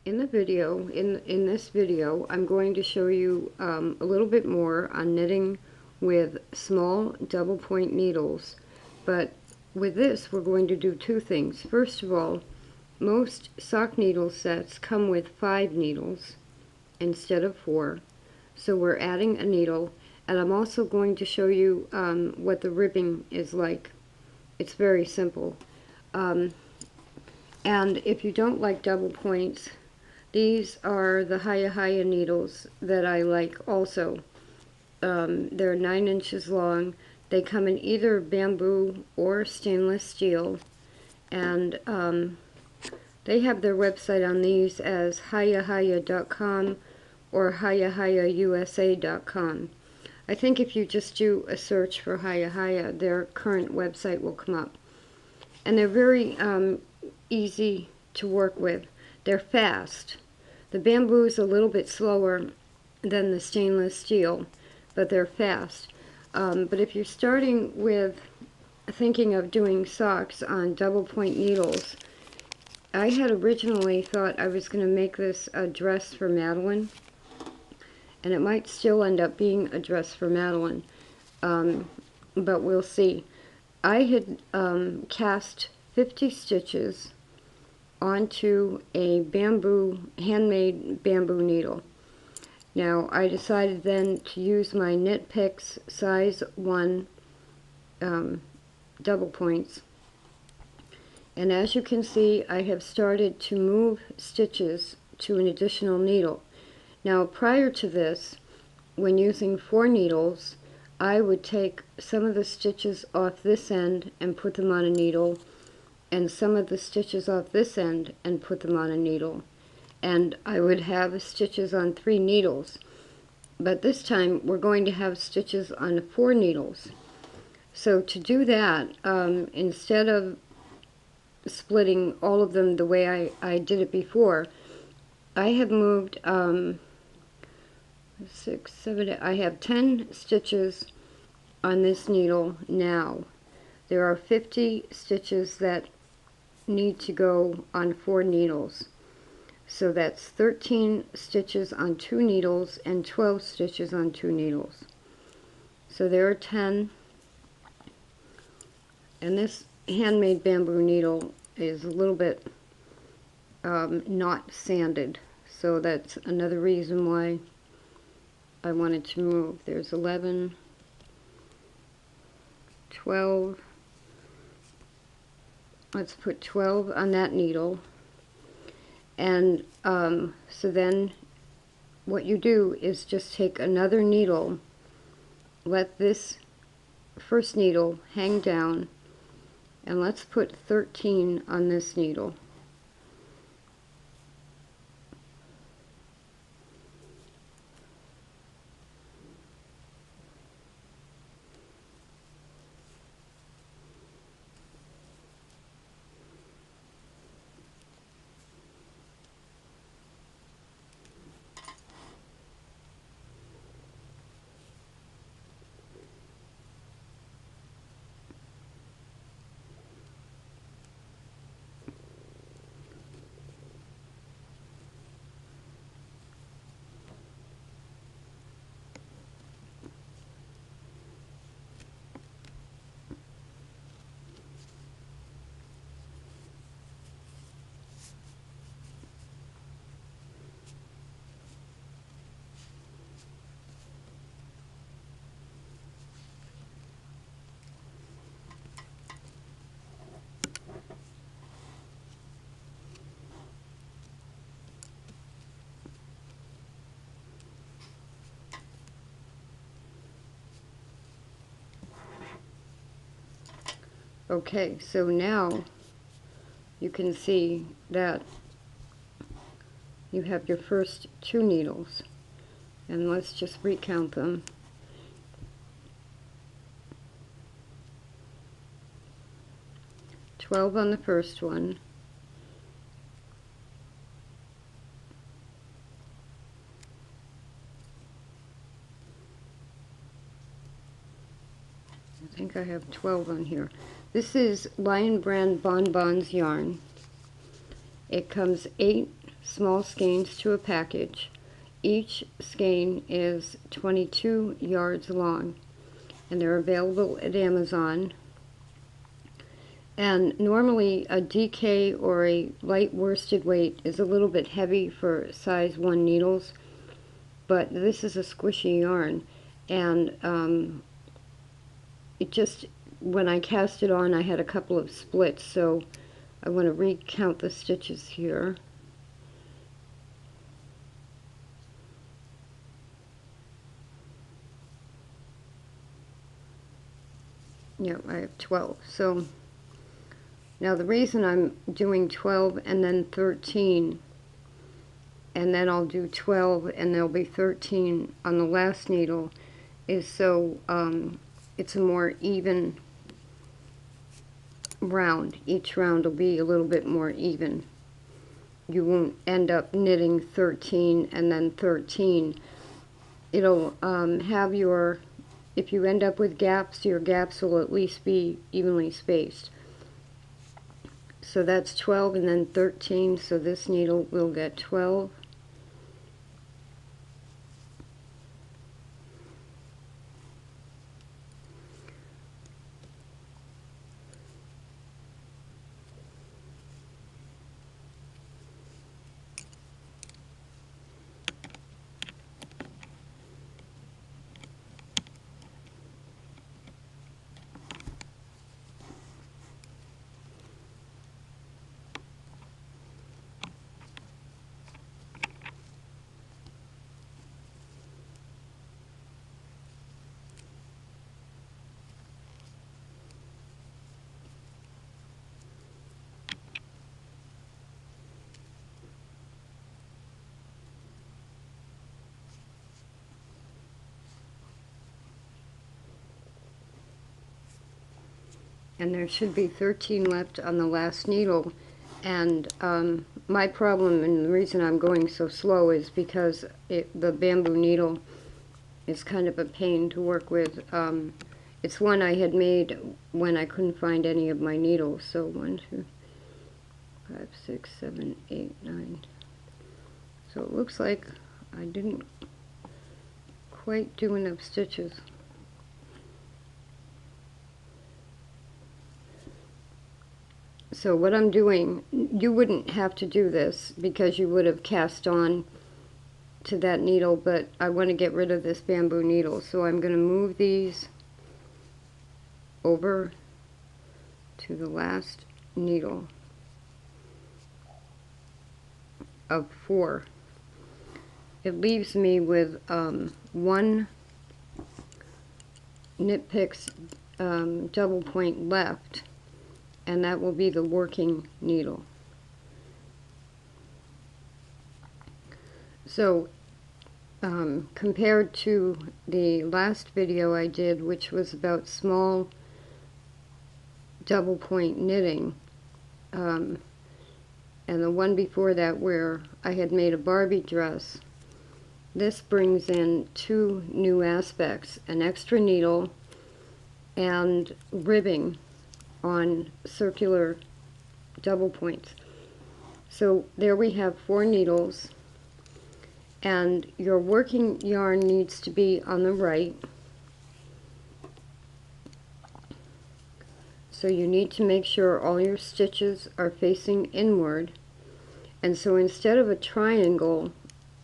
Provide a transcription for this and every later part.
In this video, I'm going to show you a little bit more on knitting with small double point needles. But with this, we're going to do two things. First of all, most sock needle sets come with 5 needles instead of 4. So we're adding a needle, and I'm also going to show you what the ribbing is like. It's very simple. And if you don't like double points, these are the Haya needles that I like also. They're 9 inches long. They come in either bamboo or stainless steel. And they have their website on these as hayahaya.com or hayahayausa.com. I think if you just do a search for Haya, their current website will come up. And they're very easy to work with. They're fast. The bamboo is a little bit slower than the stainless steel, but they're fast. But if you're starting with thinking of doing socks on double point needles, I had originally thought I was going to make this a dress for Madeline, and it might still end up being a dress for Madeline, but we'll see. I had cast 50 stitches onto a handmade bamboo needle. Now I decided then to use my Knit Picks size 1 double points, and as you can see, I have started to move stitches to an additional needle. Now prior to this, when using 4 needles, I would take some of the stitches off this end and put them on a needle, and some of the stitches off this end and put them on a needle, and I would have stitches on 3 needles. But this time we're going to have stitches on 4 needles. So to do that, instead of splitting all of them the way I did it before, I have moved 6, 7, 8, I have 10 stitches on this needle now. There are 50 stitches that need to go on 4 needles. So that's 13 stitches on 2 needles and 12 stitches on 2 needles. So there are 10. And this handmade bamboo needle is a little bit not sanded. So that's another reason why I wanted to move. There's 11, 12. Let's put 12 on that needle. And so then what you do is just take another needle, let this first needle hang down, and let's put 13 on this needle. Okay, so now you can see that you have your first 2 needles, and let's just recount them. "12 on the first one, I think I have 12 on here. This is Lion Brand Bonbons yarn. It comes 8 small skeins to a package. Each skein is 22 yards long, and they're available at Amazon. And normally a DK or a light worsted weight is a little bit heavy for size 1 needles, but this is a squishy yarn, and it just, when I cast it on, I had a couple of splits, so I want to recount the stitches here. Yeah, I have 12. So now the reason I'm doing 12 and then 13, and then I'll do 12 and there'll be 13 on the last needle, is so it's a more even round. Each round will be a little bit more even. You won't end up knitting 13 and then 13. It'll have your, if you end up with gaps, your gaps will at least be evenly spaced. So that's 12 and then 13, so this needle will get 12. And there should be 13 left on the last needle. And my problem, and the reason I'm going so slow, is because the bamboo needle is kind of a pain to work with. It's one I had made when I couldn't find any of my needles. So 1, 2, 5, 6, 7, 8, 9. So it looks like I didn't quite do enough stitches. So what I'm doing, you wouldn't have to do this because you would have cast on to that needle, but I want to get rid of this bamboo needle. So I'm going to move these over to the last needle of 4. It leaves me with 1 Knit Picks double point left, and that will be the working needle. So compared to the last video I did, which was about small double point knitting, and the one before that where I had made a Barbie dress, this brings in 2 new aspects: an extra needle and ribbing on circular double points. So there we have 4 needles, and your working yarn needs to be on the right. So you need to make sure all your stitches are facing inward. And so instead of a triangle,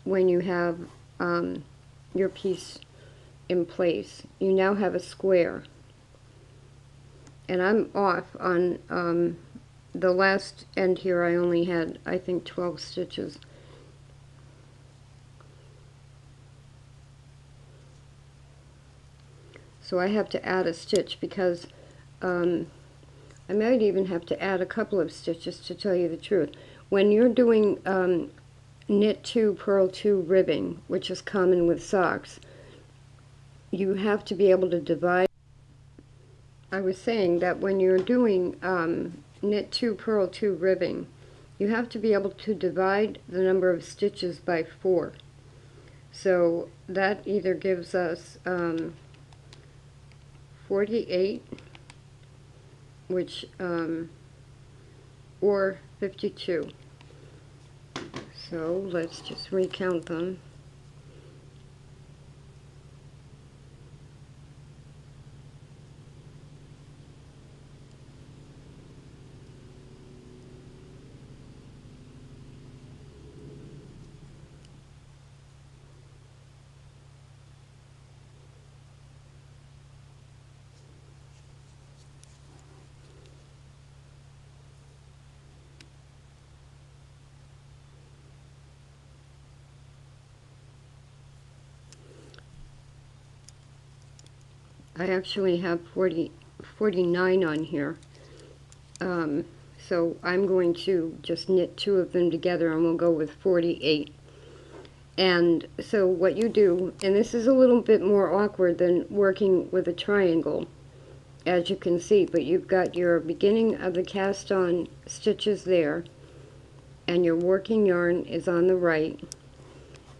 when you have your piece in place, you now have a square. And I'm off on the last end here. I only had, I think, 12 stitches. So I have to add a stitch because I might even have to add a couple of stitches, to tell you the truth. When you're doing knit 2, purl 2 ribbing, which is common with socks, you have to be able to divide. I was saying that when you're doing knit 2, purl 2 ribbing, you have to be able to divide the number of stitches by 4. So that either gives us 48, which or 52. So let's just recount them. I actually have 49 on here. So I'm going to just knit 2 of them together and we'll go with 48. And so what you do, and this is a little bit more awkward than working with a triangle, as you can see, but you've got your beginning of the cast on stitches there, and your working yarn is on the right,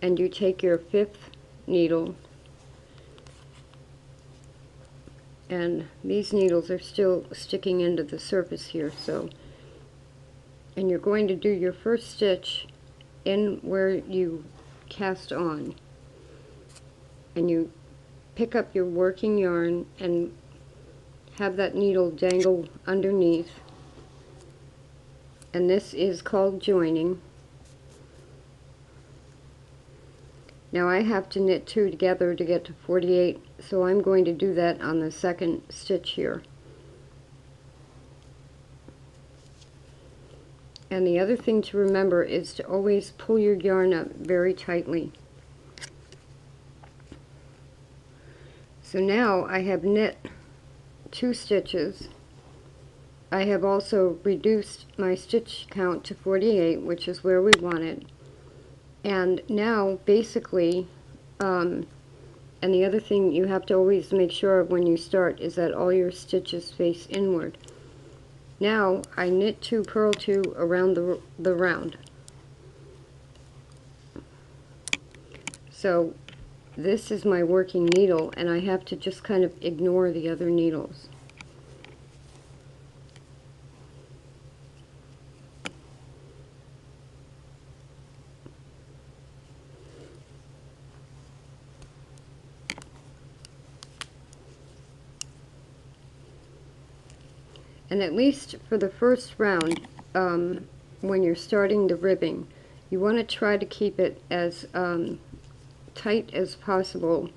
and you take your 5th needle, and these needles are still sticking into the surface here, so, and you're going to do your first stitch in where you cast on, and you pick up your working yarn and have that needle dangle underneath, and this is called joining. Now I have to knit 2 together to get to 48, so I'm going to do that on the 2nd stitch here. And the other thing to remember is to always pull your yarn up very tightly. So now I have knit 2 stitches. I have also reduced my stitch count to 48, which is where we want it. And now basically, and the other thing you have to always make sure of when you start is that all your stitches face inward. Now I knit 2, purl 2 around the round. So this is my working needle, and I have to just kind of ignore the other needles. And at least for the first round, when you're starting the ribbing, you want to try to keep it as tight as possible,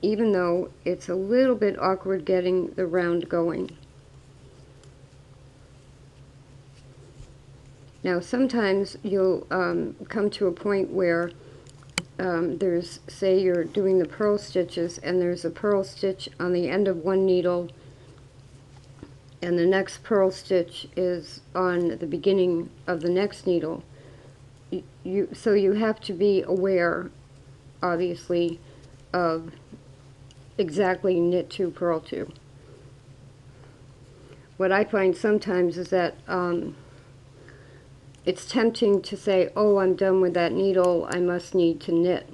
even though it's a little bit awkward getting the round going. Now sometimes you'll come to a point where there's, say you're doing the purl stitches and there's a purl stitch on the end of one needle and the next purl stitch is on the beginning of the next needle. So you have to be aware, obviously, of exactly knit 2, purl 2. What I find sometimes is that it's tempting to say, oh, I'm done with that needle, I must need to knit,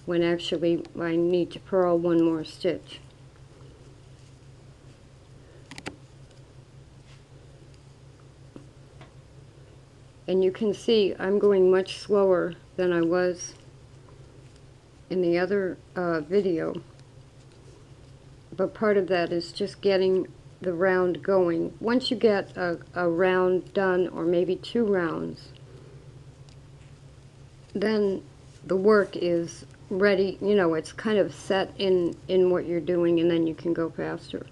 when actually I need to purl 1 more stitch. And you can see I'm going much slower than I was in the other video, but part of that is just getting the round going. Once you get a round done, or maybe 2 rounds, then the work is ready, you know, it's kind of set in what you're doing, and then you can go faster.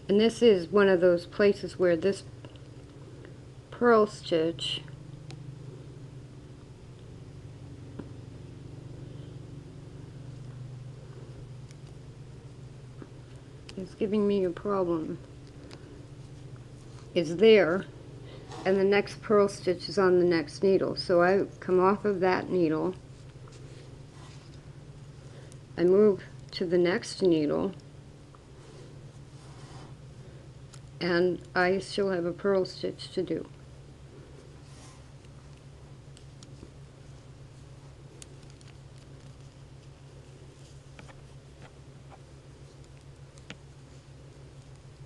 And this is one of those places where this purl stitch is giving me a problem. It's there, and the next purl stitch is on the next needle. So I come off of that needle, I move to the next needle, and I still have a purl stitch to do.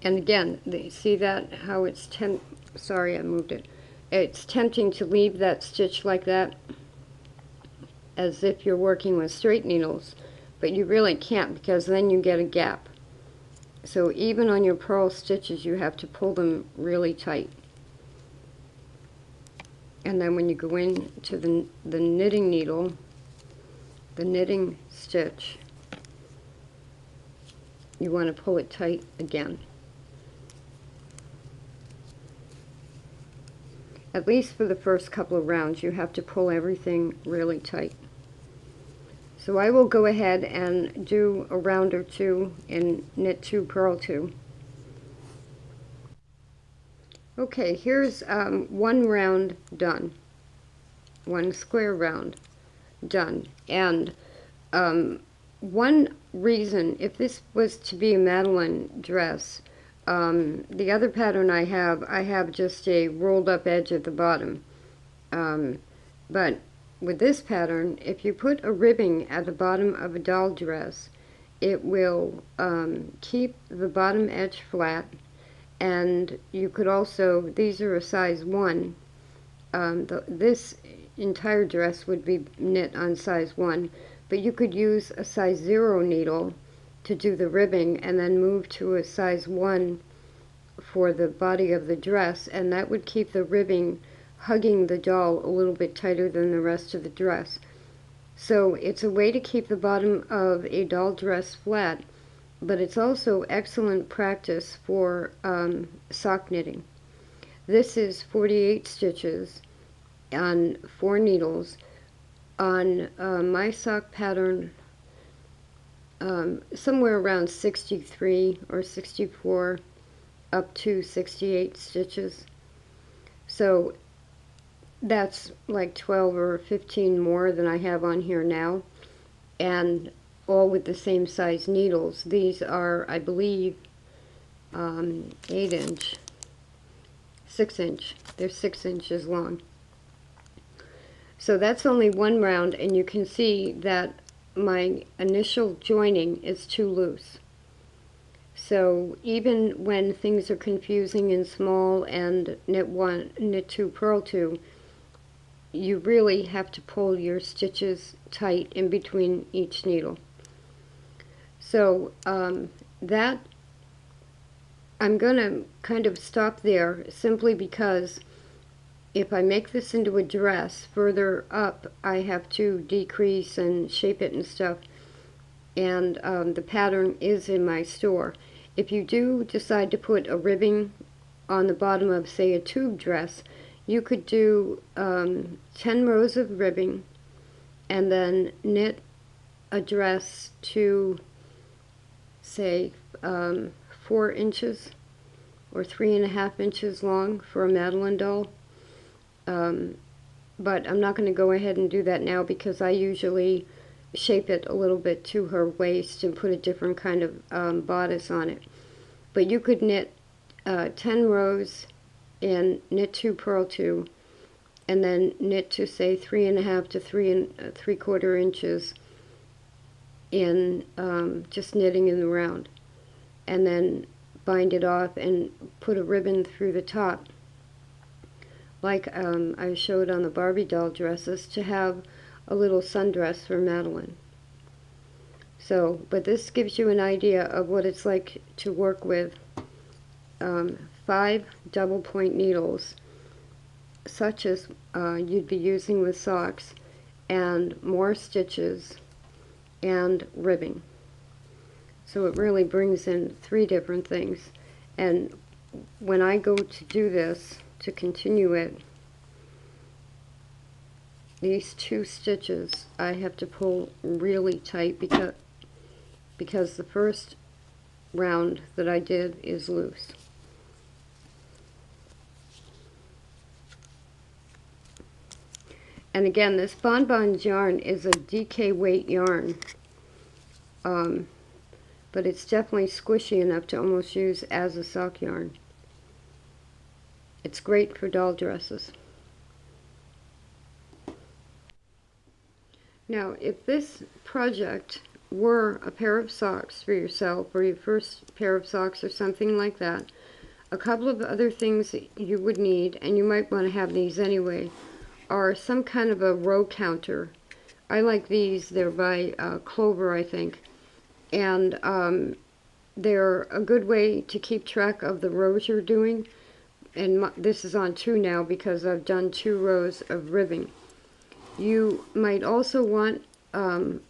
And again, see that how it's Sorry, I moved it. It's tempting to leave that stitch like that as if you're working with straight needles, but you really can't, because then you get a gap. So even on your purl stitches, you have to pull them really tight. And then when you go into the knitting needle, the knitting stitch, you want to pull it tight again. At least for the first couple of rounds, you have to pull everything really tight. So I will go ahead and do a round or two and knit 2, purl 2. Okay, here's one round done. One square round done. And one reason, if this was to be a Madeline dress, the other pattern I have just a rolled up edge at the bottom. But with this pattern, if you put a ribbing at the bottom of a doll dress, it will keep the bottom edge flat. And you could also, these are a size 1. This entire dress would be knit on size 1, but you could use a size 0 needle to do the ribbing and then move to a size 1 for the body of the dress, and that would keep the ribbing hugging the doll a little bit tighter than the rest of the dress. So it's a way to keep the bottom of a doll dress flat, but it's also excellent practice for sock knitting. This is 48 stitches on 4 needles. On my sock pattern, somewhere around 63 or 64 up to 68 stitches. So that's like 12 or 15 more than I have on here now, and all with the same size needles. These are, I believe, 8-inch, 6-inch. They're 6 inches long. So that's only one round, and you can see that my initial joining is too loose. So even when things are confusing and small and knit 1, knit 2, purl 2, you really have to pull your stitches tight in between each needle. So that, I'm going to kind of stop there, simply because if I make this into a dress, further up I have to decrease and shape it and stuff, and the pattern is in my store. If you do decide to put a ribbing on the bottom of, say, a tube dress, you could do 10 rows of ribbing and then knit a dress to, say, 4 inches or 3.5 inches long for a Madeline doll. But I'm not going to go ahead and do that now, because I usually shape it a little bit to her waist and put a different kind of bodice on it. But you could knit 10 rows and knit 2, purl 2, and then knit to, say, 3.5 to 3.75 inches in just knitting in the round, and then bind it off and put a ribbon through the top, like I showed on the Barbie doll dresses, to have a little sundress for Madeline. So, but this gives you an idea of what it's like to work with 5 double point needles, such as you'd be using with socks, and more stitches and ribbing. So it really brings in 3 different things. And when I go to do this, to continue it, these 2 stitches I have to pull really tight, because the first round that I did is loose. And again, this Bonbons yarn is a DK weight yarn, but it's definitely squishy enough to almost use as a sock yarn. It's great for doll dresses. Now, if this project were a pair of socks for yourself, or your first pair of socks or something like that, A couple of other things that you would need, and you might want to have these anyway, are some kind of a row counter. I like these. They're by Clover, I think. And they're a good way to keep track of the rows you're doing. And this is on 2 now because I've done 2 rows of ribbing. You might also want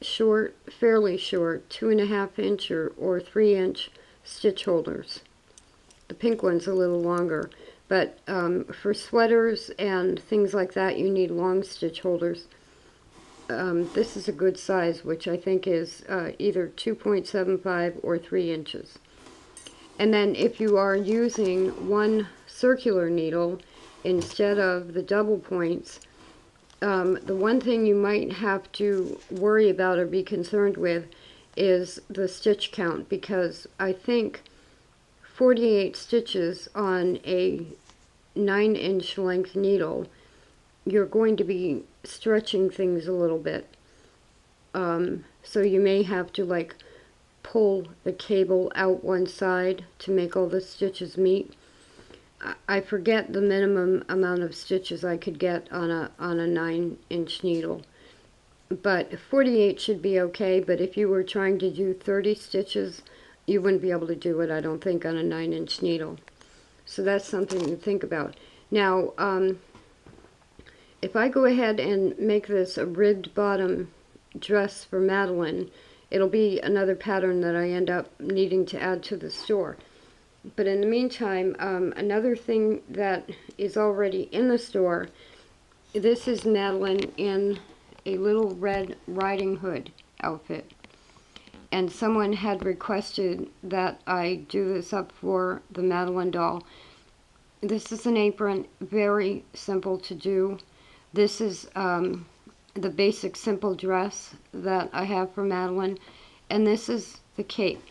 short, fairly short, 2.5 inch or 3 inch stitch holders. The pink one's a little longer, but for sweaters and things like that, you need long stitch holders. This is a good size, which I think is either 2.75 or 3 inches. And then if you are using one circular needle instead of the double points, the one thing you might have to worry about or be concerned with is the stitch count, because I think 48 stitches on a 9-inch length needle, you're going to be stretching things a little bit. So you may have to like pull the cable out one side to make all the stitches meet. I forget the minimum amount of stitches I could get on a 9-inch needle, but 48 should be okay. But if you were trying to do 30 stitches, you wouldn't be able to do it, I don't think, on a 9-inch needle. So that's something to think about. Now, if I go ahead and make this a ribbed bottom dress for Madeline, it'll be another pattern that I end up needing to add to the store. But in the meantime, another thing that is already in the store, this is Madeline in a little Red Riding Hood outfit. And someone had requested that I do this up for the Madeline doll. This is an apron, very simple to do. This is the basic simple dress that I have for Madeline. And this is the cape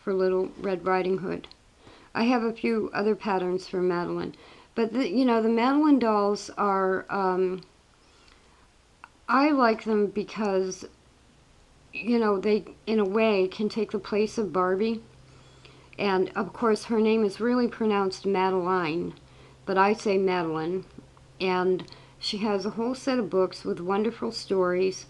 for Little Red Riding Hood. I have a few other patterns for Madeline. But, you know, the Madeline dolls are, I like them because, you know, they, in a way, can take the place of Barbie. And, of course, her name is really pronounced Madeline, but I say Madeline. And she has a whole set of books with wonderful stories.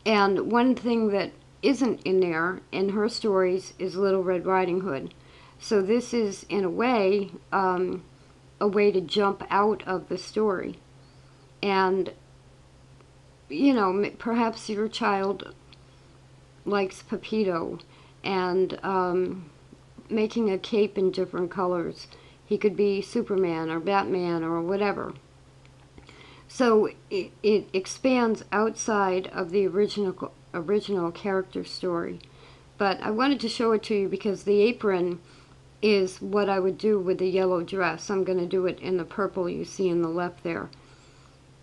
And one thing that isn't in there, in her stories, is Little Red Riding Hood. So this is, in a way to jump out of the story. And, you know, perhaps your child likes Pepito, and making a cape in different colors. He could be Superman or Batman or whatever. So it expands outside of the original character story. But I wanted to show it to you because the apron is what I would do with the yellow dress. I'm going to do it in the purple you see in the left there.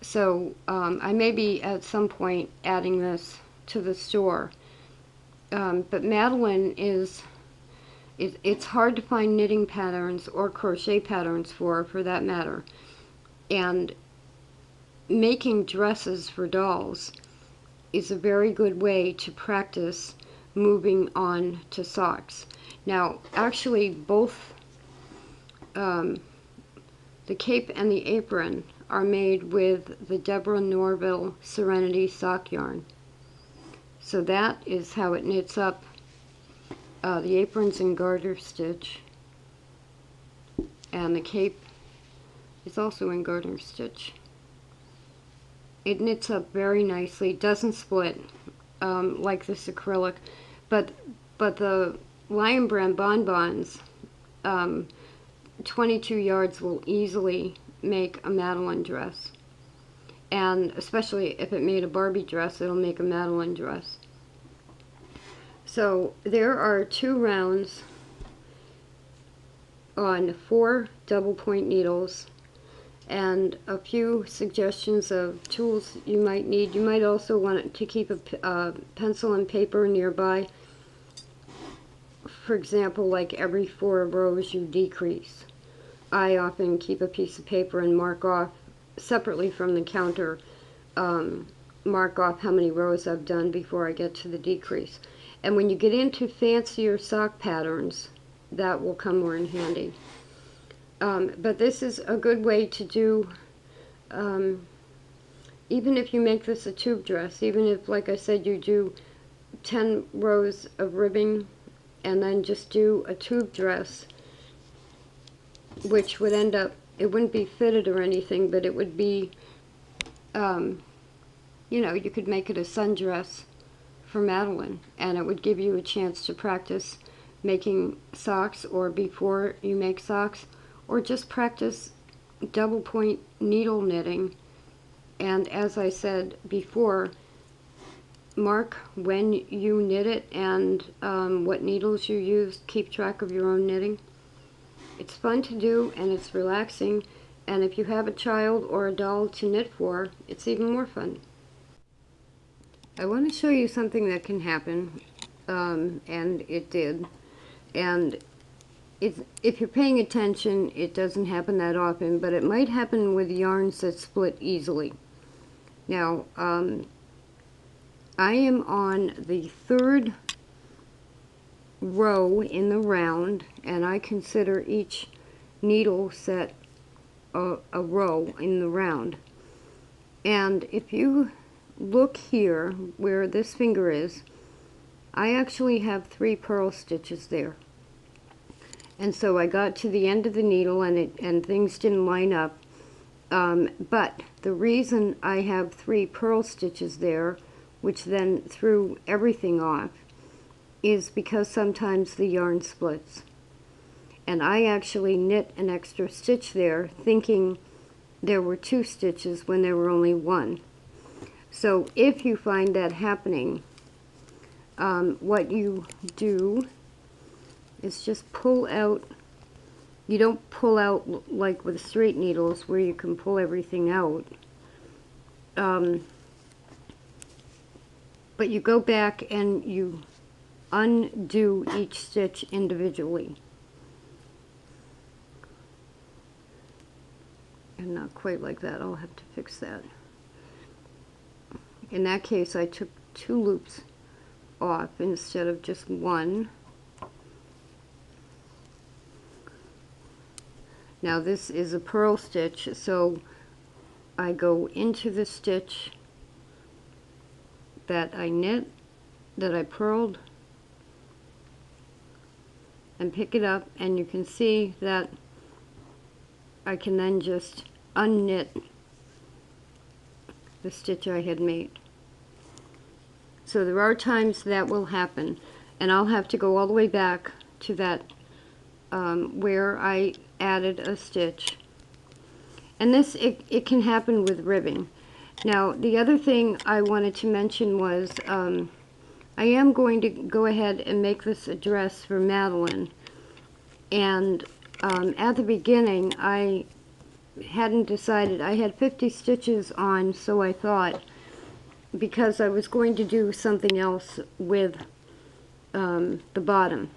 So I may be at some point adding this to the store. But Madeline is, it's hard to find knitting patterns or crochet patterns for that matter. And making dresses for dolls is a very good way to practice moving on to socks. Now, actually, both the cape and the apron are made with the Deborah Norville Serenity sock yarn. So that is how it knits up. The apron's in garter stitch, and the cape is also in garter stitch. It knits up very nicely, doesn't split like this acrylic, but the Lion Brand bonbons, 22 yards will easily make a Madeline dress. And especially if it made a Barbie dress, it'll make a Madeline dress. So there are 2 rounds on 4 double point needles, and a few suggestions of tools you might need. You might also want to keep a pencil and paper nearby. For example, like every 4 rows you decrease. I often keep a piece of paper and mark off separately from the counter, mark off how many rows I've done before I get to the decrease. And when you get into fancier sock patterns, that will come more in handy. But this is a good way to do, even if you make this a tube dress, even if, like I said, you do 10 rows of ribbing and then just do a tube dress, which would end up, it wouldn't be fitted or anything, but it would be, you know, you could make it a sundress for Madeline, and it would give you a chance to practice making socks, or before you make socks, or just practice double point needle knitting. And as I said before, mark when you knit it and what needles you used. Keep track of your own knitting. It's fun to do, and it's relaxing, and if you have a child or a doll to knit for, it's even more fun. I want to show you something that can happen, and it did. And if you're paying attention, it doesn't happen that often, but it might happen with yarns that split easily. Now, I am on the third row in the round, and I consider each needle set a row in the round. And if you look here where this finger is, I actually have 3 purl stitches there. And so I got to the end of the needle and things didn't line up. But the reason I have 3 purl stitches there, which then threw everything off, is because sometimes the yarn splits. And I actually knit an extra stitch there thinking there were 2 stitches when there were only 1. So if you find that happening, what you do is just pull out. You don't pull out like with straight needles where you can pull everything out. But you go back and you undo each stitch individually. And not quite like that. I'll have to fix that. In that case, I took 2 loops off instead of just 1. Now this is a purl stitch, so I go into the stitch that I knit, that I purled, and pick it up, and you can see that I can then just unknit the stitch I had made. So there are times that will happen, and I'll have to go all the way back to that where I added a stitch. And this, it can happen with ribbing. Now, the other thing I wanted to mention was I am going to go ahead and make this a dress for Madeline. And at the beginning, I hadn't decided. I had 50 stitches on, so I thought, because I was going to do something else with the bottom.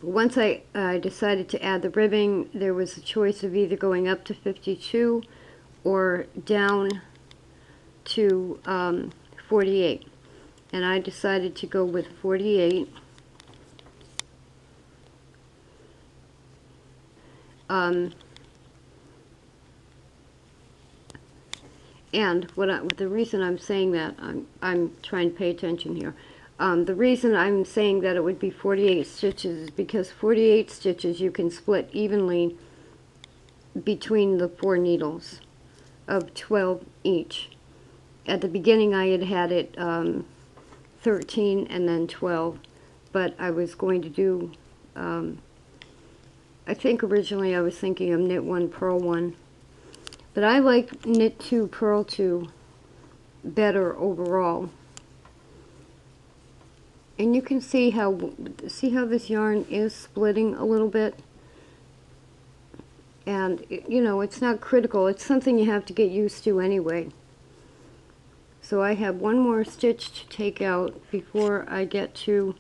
But once I decided to add the ribbing, there was a choice of either going up to 52 or down to 48. And I decided to go with 48. And the reason I'm saying that, I'm trying to pay attention here. The reason I'm saying that it would be 48 stitches is because 48 stitches you can split evenly between the 4 needles of 12 each. At the beginning I had it 13 and then 12, but I was going to do, I think originally I was thinking of knit 1, purl 1. But I like knit 2, purl 2 better overall. And you can see how this yarn is splitting a little bit. And, you know, it's not critical. It's something you have to get used to anyway. So I have 1 more stitch to take out before I get to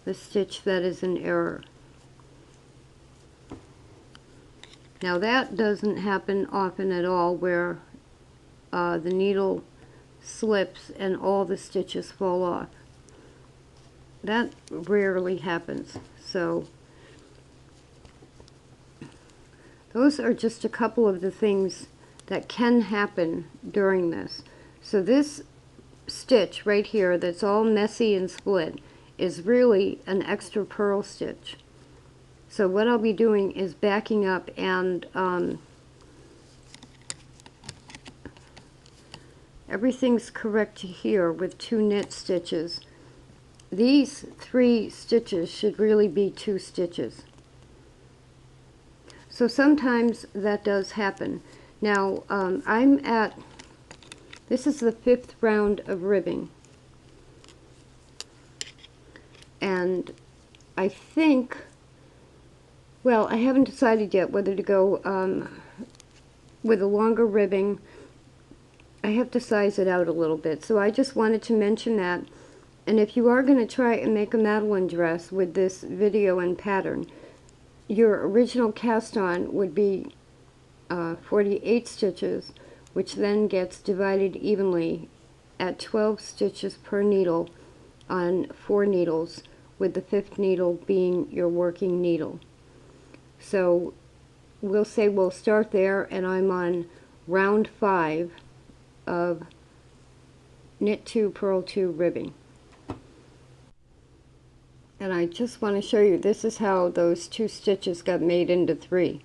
the stitch that is in error. Now that doesn't happen often at all, where the needle slips and all the stitches fall off. that rarely happens. So those are just a couple of the things that can happen during this. So this stitch right here that's all messy and split is really an extra purl stitch. So what I'll be doing is backing up and everything's correct here with 2 knit stitches. These 3 stitches should really be 2 stitches. So sometimes that does happen. Now this is the 5th round of ribbing, and I think, well, I haven't decided yet whether to go with a longer ribbing. I have to size it out a little bit, so I just wanted to mention that. And if you are going to try and make a Madeline dress with this video and pattern, your original cast on would be 48 stitches, which then gets divided evenly at 12 stitches per needle on 4 needles, with the 5th needle being your working needle. So we'll say we'll start there, and I'm on round 5 of knit 2, purl 2 ribbing. And I just want to show you, this is how those 2 stitches got made into 3.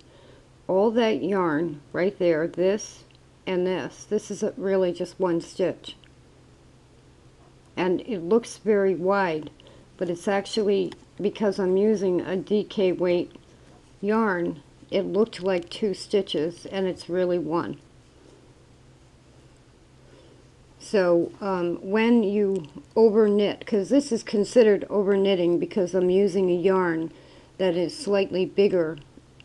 All that yarn right there, this and this is really just 1 stitch. And it looks very wide, but it's actually, because I'm using a DK weight yarn, it looked like 2 stitches, and it's really 1. So when you over knit, because this is considered over knitting because I'm using a yarn that is slightly bigger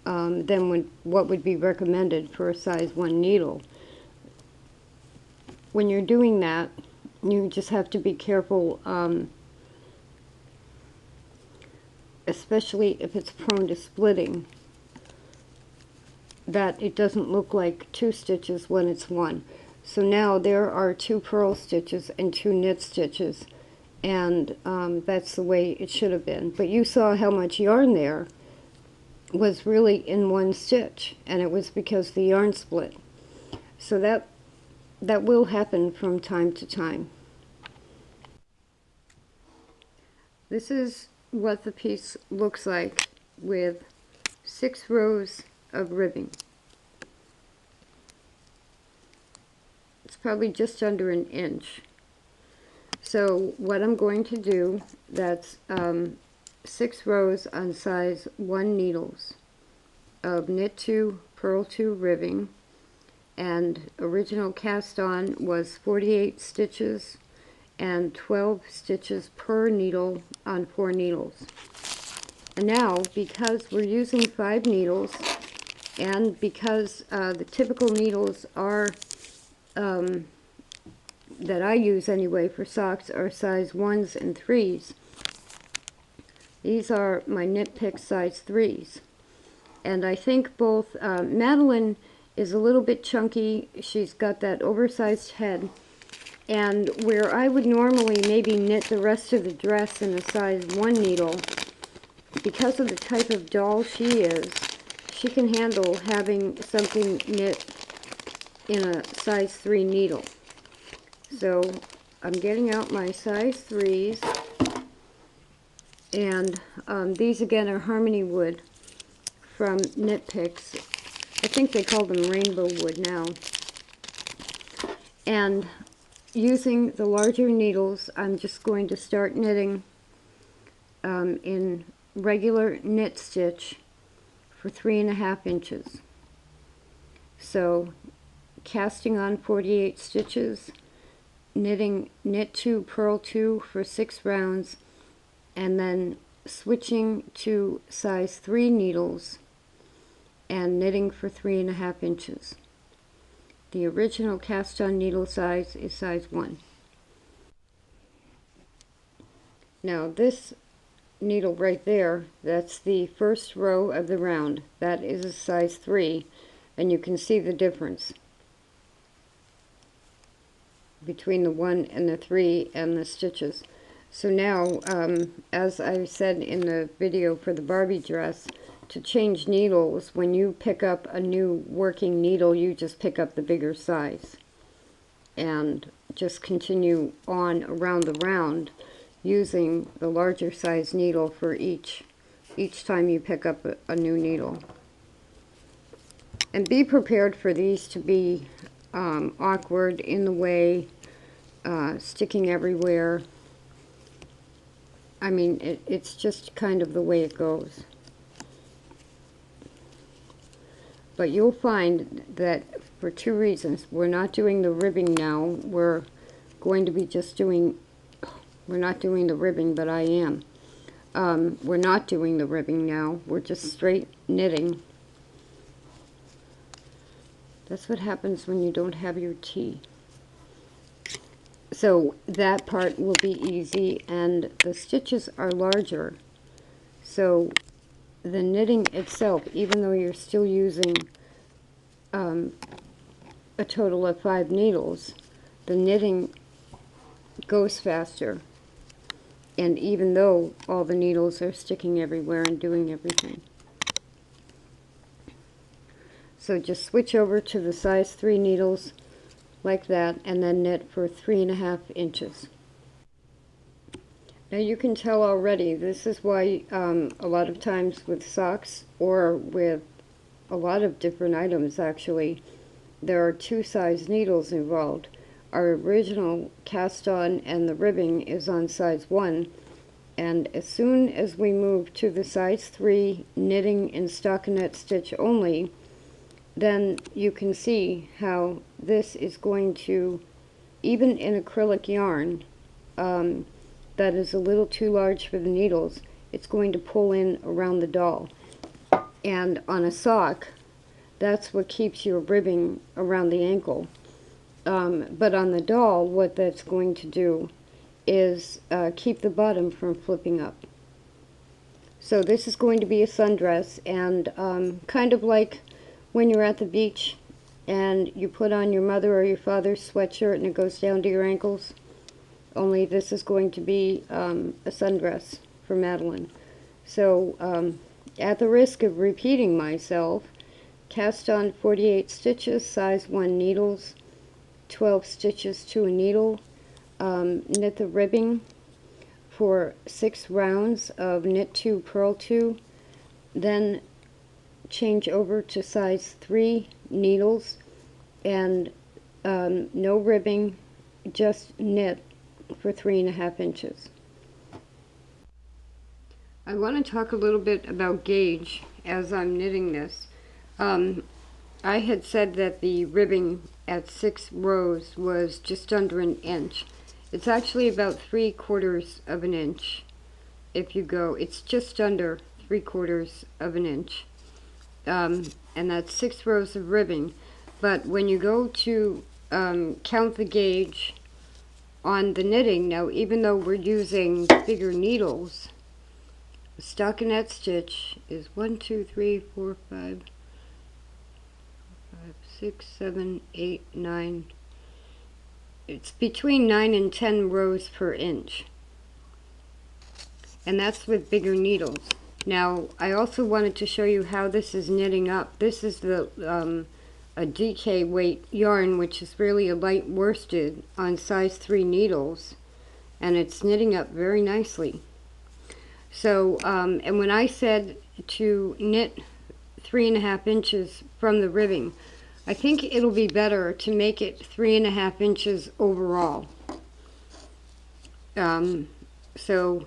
than what would be recommended for a size 1 needle. When you're doing that, you just have to be careful, especially if it's prone to splitting, that it doesn't look like 2 stitches when it's 1. So now there are 2 purl stitches and 2 knit stitches, and that's the way it should have been. But you saw how much yarn there was really in 1 stitch, and it was because the yarn split. So that will happen from time to time. This is what the piece looks like with 6 rows of ribbing. It's probably just under an inch. So what I'm going to do, that's 6 rows on size 1 needles of knit 2, purl 2 ribbing, and original cast on was 48 stitches and 12 stitches per needle on 4 needles. And now, because we're using 5 needles, and because the typical needles are that I use anyway for socks are size 1s and 3s. These are my Knit Pick size 3s. And I think both Madeline is a little bit chunky. She's got that oversized head. And where I would normally maybe knit the rest of the dress in a size 1 needle, because of the type of doll she is, she can handle having something knit in a size 3 needle. So I'm getting out my size 3s, and these again are Harmony Wood from Knit Picks. I think they call them Rainbow Wood now. And using the larger needles, I'm just going to start knitting in regular knit stitch for 3.5 inches. So casting on 48 stitches, knitting knit 2, purl 2 for 6 rounds, and then switching to size 3 needles and knitting for 3.5 inches. The original cast on needle size is size 1. Now this needle right there, that's the first row of the round. That is a size 3, and you can see the difference between the 1 and the 3 and the stitches. So now, as I said in the video for the Barbie dress, to change needles, when you pick up a new working needle, you just pick up the bigger size and just continue on around the round using the larger size needle for each time you pick up a new needle. And be prepared for these to be awkward, in the way, sticking everywhere. I mean, it's just kind of the way it goes. But you'll find that for two reasons. We're not doing the ribbing now. We're going to be just doing, we're not doing the ribbing, but I am. We're not doing the ribbing now. We're just straight knitting. That's what happens when you don't have your tea. So that part will be easy, and the stitches are larger. So the knitting itself, even though you're still using a total of 5 needles, the knitting goes faster. And even though all the needles are sticking everywhere and doing everything. So just switch over to the size 3 needles like that, and then knit for 3.5 inches. Now you can tell already, this is why a lot of times with socks, or with a lot of different items actually, there are 2 size needles involved. Our original cast on and the ribbing is on size 1, and as soon as we move to the size 3 knitting and stockinette stitch only, then you can see how this is going to, even in acrylic yarn that is a little too large for the needles, it's going to pull in around the doll. And on a sock, that's what keeps your ribbing around the ankle. But on the doll, what that's going to do is keep the bottom from flipping up. So this is going to be a sundress, and kind of like when you're at the beach and you put on your mother or your father's sweatshirt and it goes down to your ankles, only this is going to be a sundress for Madeline. So at the risk of repeating myself, cast on 48 stitches, size 1 needles, 12 stitches to a needle, knit the ribbing for 6 rounds of knit 2, purl 2, then change over to size 3 needles, and no ribbing, just knit for 3.5 inches. I want to talk a little bit about gauge as I'm knitting this. I had said that the ribbing at 6 rows was just under an inch. It's actually about 3/4 of an inch. If you go, it's just under 3/4 of an inch. And that's 6 rows of ribbing. But when you go to count the gauge on the knitting, now even though we're using bigger needles, the stockinette stitch is 1, 2, 3, 4, 5, 6, 7, 8, 9. It's between 9 and 10 rows per inch. And that's with bigger needles. Now, I also wanted to show you how this is knitting up. This is the a DK weight yarn, which is really a light worsted on size 3 needles, and it's knitting up very nicely. So, and when I said to knit 3.5 inches from the ribbing, I think it'll be better to make it 3.5 inches overall. So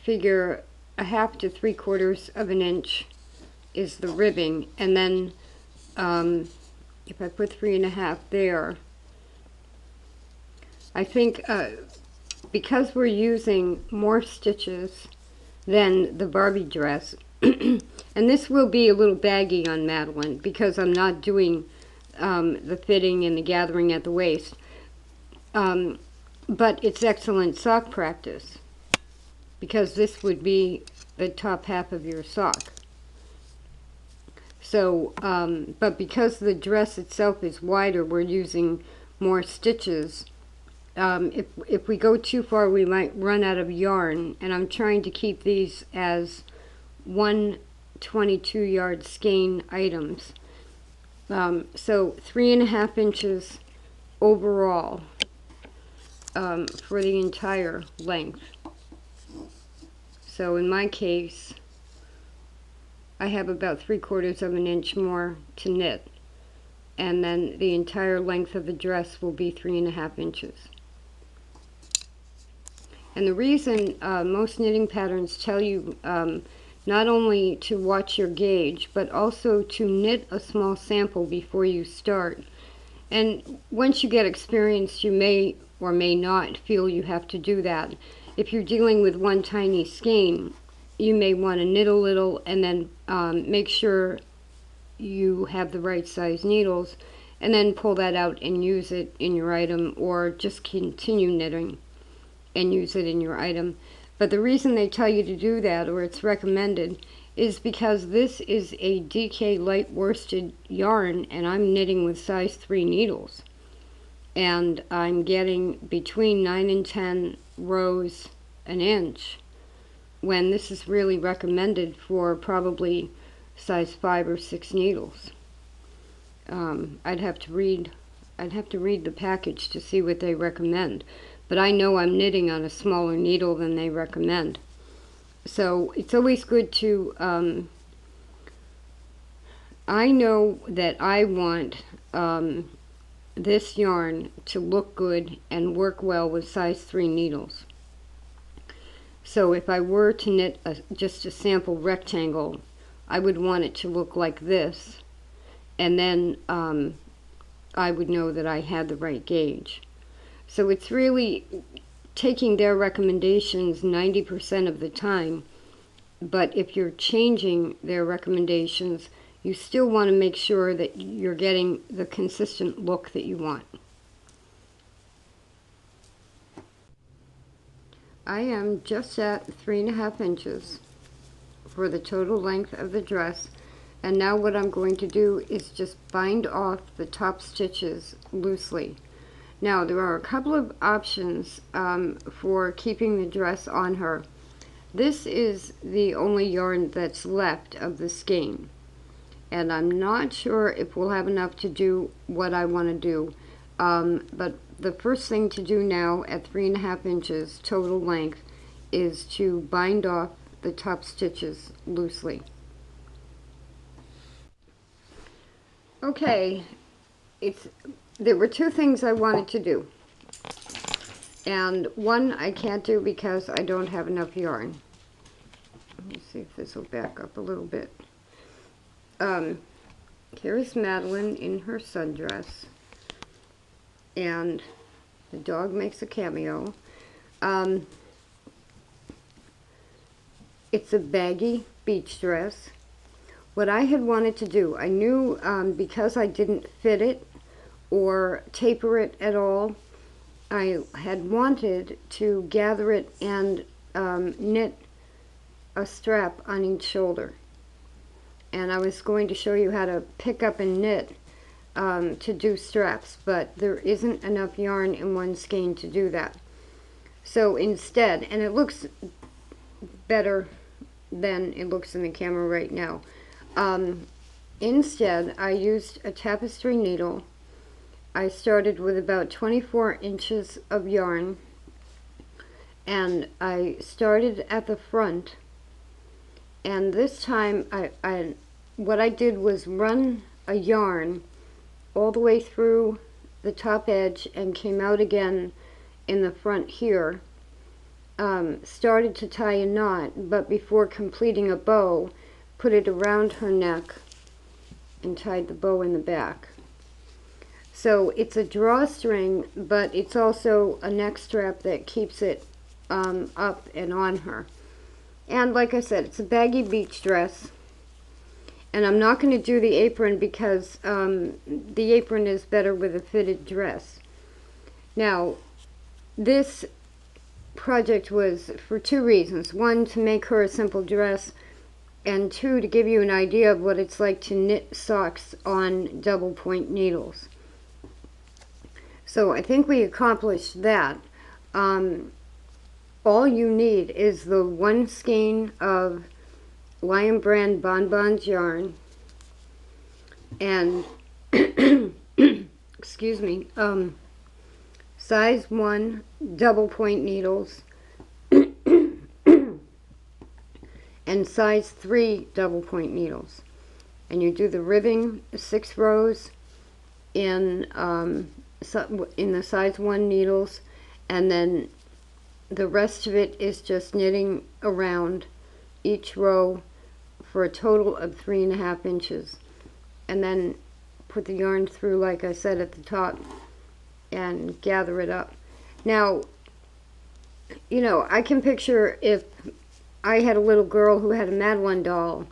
figure 1/2 to 3/4 of an inch is the ribbing, and then if I put 3.5 there, I think because we're using more stitches than the Barbie dress, and this will be a little baggy on Madeline because I'm not doing the fitting and the gathering at the waist, but it's excellent sock practice because this would be the top half of your sock. So, but because the dress itself is wider, we're using more stitches if we go too far, we might run out of yarn, and I'm trying to keep these as 1 22-yard skein items. So 3.5 inches overall for the entire length. So in my case, I have about 3/4 of an inch more to knit, and then the entire length of the dress will be 3.5 inches. And the reason most knitting patterns tell you not only to watch your gauge, but also to knit a small sample before you start. And once you get experience, you may or may not feel you have to do that. If you're dealing with one tiny skein, you may want to knit a little and then make sure you have the right size needles, and then pull that out and use it in your item, or just continue knitting and use it in your item. But the reason they tell you to do that, or it's recommended, is because this is a DK light worsted yarn, and I'm knitting with size 3 needles, and I'm getting between 9 and 10 rows an inch, when this is really recommended for probably size 5 or 6 needles. I'd have to read the package to see what they recommend, but I know I'm knitting on a smaller needle than they recommend. So it's always good to, I know that I want this yarn to look good and work well with size 3 needles. So if I were to knit just a sample rectangle, I would want it to look like this, and then I would know that I had the right gauge. So it's really taking their recommendations 90% of the time, but if you're changing their recommendations, you still want to make sure that you're getting the consistent look that you want. I am just at 3.5 inches for the total length of the dress, and now what I'm going to do is just bind off the top stitches loosely. Now there are a couple of options for keeping the dress on her. This is the only yarn that's left of the skein, and I'm not sure if we'll have enough to do what I want to do, but the first thing to do now at 3.5 inches total length is to bind off the top stitches loosely. Okay, there were 2 things I wanted to do, and one I can't do because I don't have enough yarn. Let me see if this will back up a little bit. Here's Madeline in her sundress, and the dog makes a cameo. It's a baggy beach dress. What I had wanted to do, I knew because I didn't fit it or taper it at all, I had wanted to gather it and knit a strap on each shoulder. And I was going to show you how to pick up and knit to do straps, but there isn't enough yarn in one skein to do that. So instead, and it looks better than it looks in the camera right now, instead I used a tapestry needle. I started with about 24 inches of yarn, and I started at the front, and this time what I did was run a yarn all the way through the top edge and came out again in the front here. Started to tie a knot, but before completing a bow, put it around her neck and tied the bow in the back. So it's a drawstring, but it's also a neck strap that keeps it up and on her. And like I said, it's a baggy beach dress. And I'm not going to do the apron because the apron is better with a fitted dress. Now, this project was for 2 reasons. 1, to make her a simple dress, and 2, to give you an idea of what it's like to knit socks on double point needles. So I think we accomplished that. All you need is the 1 skein of Lion Brand Bonbons yarn and excuse me, size 1 double point needles and size 3 double point needles, and you do the ribbing 6 rows in the size 1 needles, and then the rest of it is just knitting around each row for a total of 3.5 inches, and then put the yarn through like I said at the top and gather it up. Now, you know, I can picture if I had a little girl who had a Madeline doll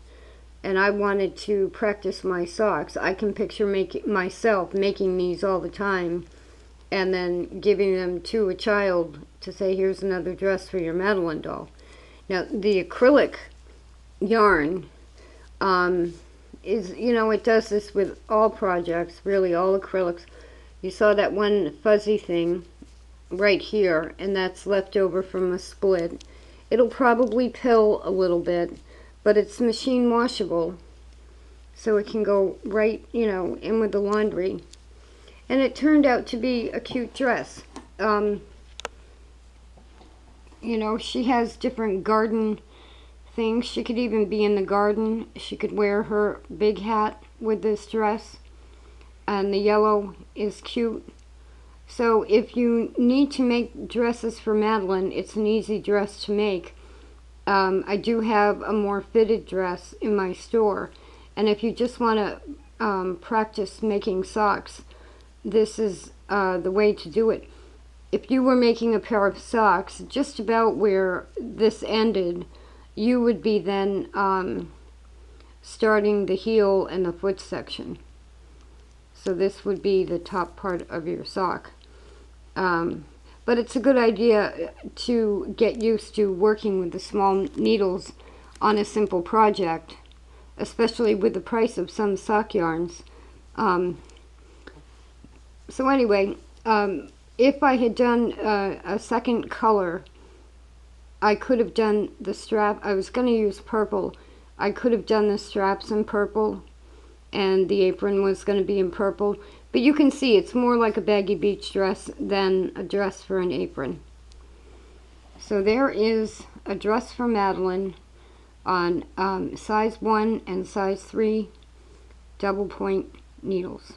and I wanted to practice my socks, I can picture myself making these all the time and then giving them to a child to say, here's another dress for your Madeline doll. Now, the acrylic yarn is, you know, it does this with all projects, really all acrylics. You saw that one fuzzy thing right here, and that's left over from a split. It'll probably pill a little bit, but it's machine washable, so it can go right, you know, in with the laundry. And it turned out to be a cute dress. You know, she has different garden things. She could even be in the garden. She could wear her big hat with this dress, and the yellow is cute. So if you need to make dresses for Madeline, it's an easy dress to make. I do have a more fitted dress in my store, and if you just want to practice making socks, this is the way to do it. If you were making a pair of socks just about where this ended, you would be then starting the heel and the foot section. So this would be the top part of your sock. But it's a good idea to get used to working with the small needles on a simple project, especially with the price of some sock yarns. So anyway, if I had done a second color, I could have done the strap. I was going to use purple. I could have done the straps in purple, and the apron was going to be in purple. But you can see it's more like a baggy beach dress than a dress for an apron. So there is a dress for Madeline on size 1 and size 3 double point needles.